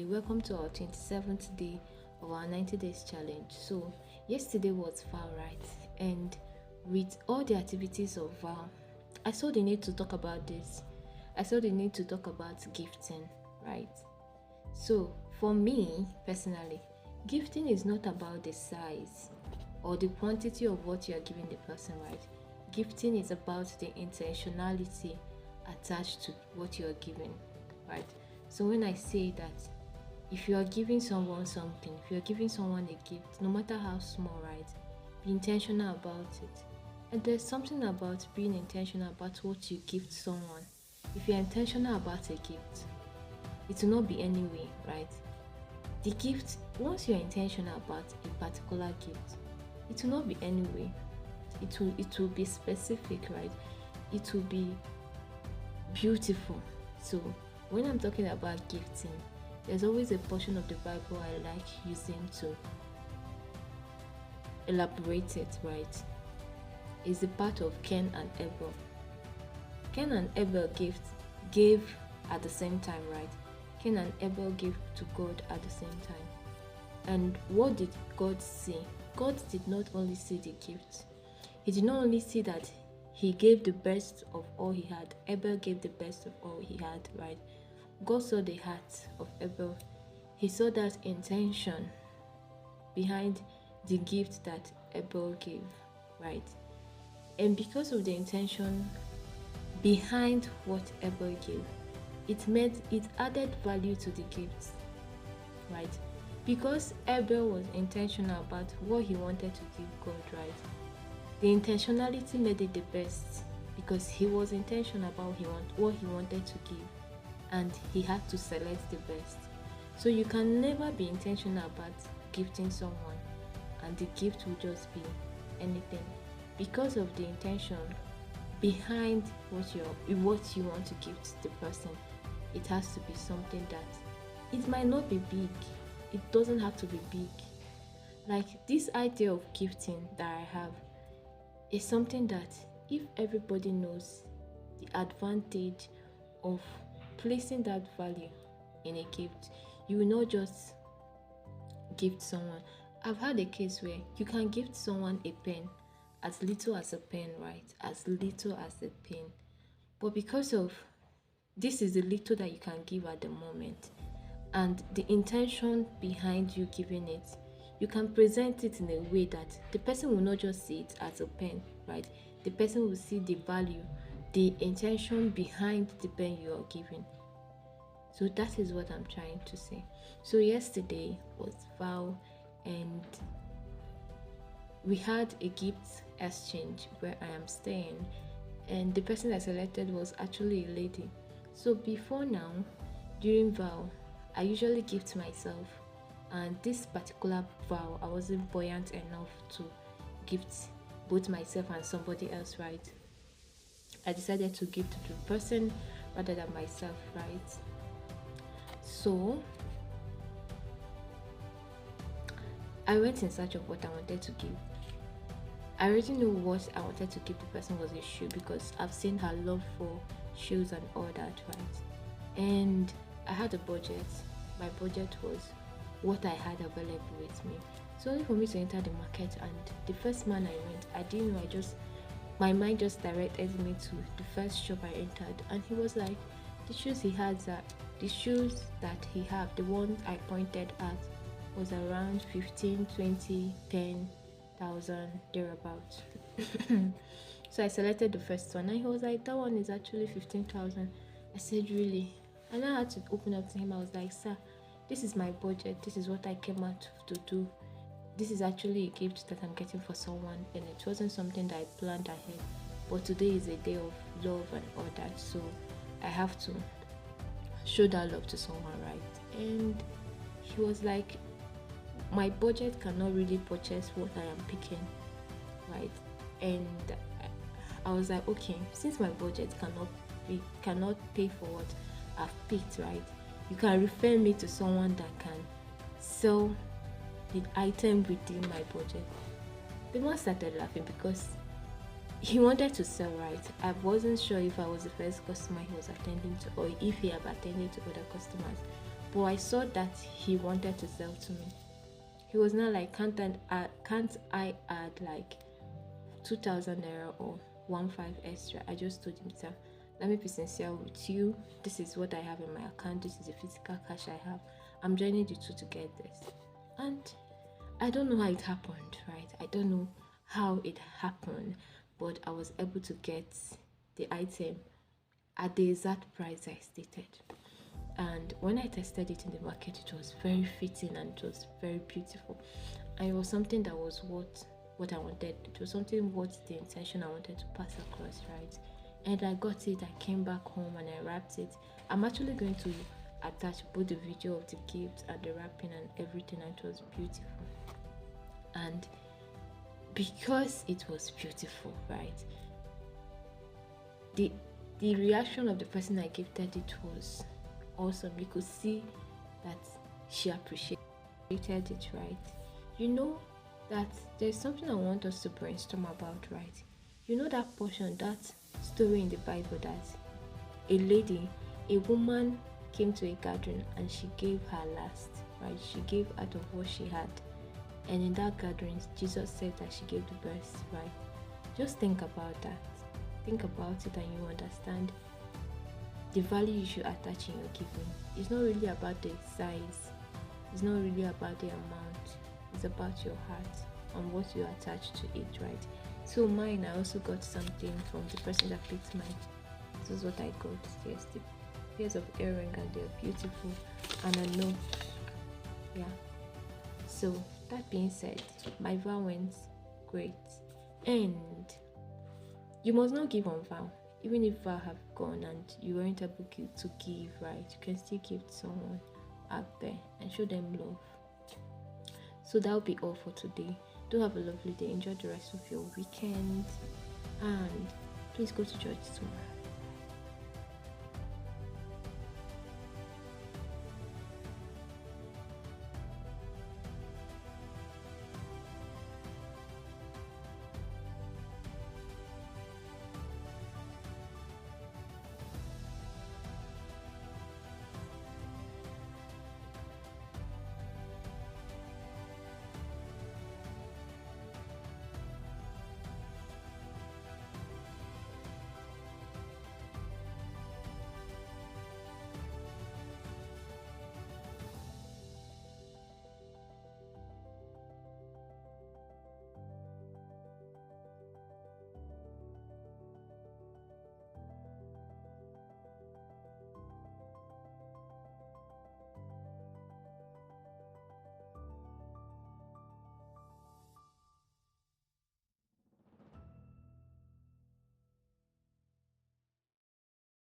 Welcome to our 27th day of our 90 days challenge. So, yesterday was vow, right? And with all the activities of vow, I saw the need to talk about this. I saw the need to talk about gifting, right? So, for me personally, gifting is not about the size or the quantity of what you are giving the person, right? Gifting is about the intentionality attached to what you are giving, right? So, when I say that if you are giving someone something, if you're giving someone a gift, no matter how small, right, be intentional about it. And there's something about being intentional about what you give to someone. If you're intentional about a gift, it will not be anyway, right? The gift, once you're intentional about a particular gift, it will not be anyway. It will be specific, right? It will be beautiful. So when I'm talking about gifting, there's always a portion of the Bible I like using to elaborate it, right? It's the part of Cain and Abel. Cain and Abel gave at the same time, right? Cain and Abel gave to God at the same time. And what did God see? God did not only see the gift. He did not only see that he gave the best of all he had. Abel gave the best of all he had, right? God saw the heart of Abel. He saw that intention behind the gift that Abel gave, right? And because of the intention behind what Abel gave, it added value to the gift, right? Because Abel was intentional about what he wanted to give God, right? The intentionality made it the best because he was intentional about what he wanted to give, and he had to select the best. So you can never be intentional about gifting someone and the gift will just be anything because of the intention behind what you want to give to the person. It has to be something that it might not be big. It doesn't have to be big. Like this idea of gifting that I have is something that if everybody knows the advantage of placing that value in a gift, you will not just gift someone. I've had a case where you can gift someone a pen, as little as a pen, right? As little as a pen. But because of this is the little that you can give at the moment, and the intention behind you giving it, you can present it in a way that the person will not just see it as a pen, right? The person will see the value, the intention behind the pen you are giving. So that is what I'm trying to say. So yesterday was vow, and we had a gift exchange where I am staying, and the person I selected was actually a lady. So before now, during vow, I usually gift myself, and this particular vow I wasn't buoyant enough to gift both myself and somebody else, right? I decided to gift to the person rather than myself, right? So I went in search of what I wanted to give. I already knew what I wanted to give the person was a shoe because I've seen her love for shoes and all that, right? And I had a budget. My budget was what I had available with me. So only for me to enter the market, and the first man I went, I didn't know, my mind just directed me to the first shop I entered, and he was like, the shoes that he have, the one I pointed at was around 15, 20, 10,000 thereabouts. So I selected the first one, and he was like, that one is actually 15,000. I said, really? And I had to open up to him. I was like, sir, this is my budget. This is what I came out to do. This is actually a gift that I'm getting for someone, and it wasn't something that I planned ahead. But today is a day of love and all that, so I have to show that love to someone, right? And he was like, my budget cannot really purchase what I am picking, right? And I was like, okay, since my budget cannot pay for what I've picked, right? You can refer me to someone that can sell the item within my budget. The man started laughing because he wanted to sell, right? I wasn't sure if I was the first customer he was attending to or if he had attended to other customers. but I saw that he wanted to sell to me. He was not like, can't I add like 2,000 naira or 1,500 extra? I just told him, sir, let me be sincere with you. This is what I have in my account. This is the physical cash I have. I'm joining the two to get this. And I don't know how it happened, right? I don't know how it happened, but I was able to get the item at the exact price I stated. And when I tested it in the market, it was very fitting and it was very beautiful. And it was something that was what I wanted. It was something worth the intention I wanted to pass across, right? And I got it. I came back home and I wrapped it. I'm actually going to attach both the video of the gift and the wrapping and everything, and it was beautiful. And because it was beautiful, right, the reaction of the person I gifted it was awesome. You could see that she appreciated it, right? You know that there's something I want us to brainstorm about, right? You know that portion, that story in the Bible that a woman came to a gathering and she gave her last, right? She gave out of what she had. And in that gathering, Jesus said that she gave the best, right? Just think about that. Think about it and you understand the value you should attach in your giving. It's not really about the size. It's not really about the amount. It's about your heart and what you attach to it, right? So mine, I also got something from the person that picked mine. This is what I got. Yes, the pairs of earring, and they're beautiful. And I know, yeah. So that being said, my vow went great. And you must not give on vow. Even if vow have gone and you weren't able to give, right, you can still give to someone out there and show them love. So that'll be all for today. Do have a lovely day. Enjoy the rest of your weekend. And please go to church tomorrow.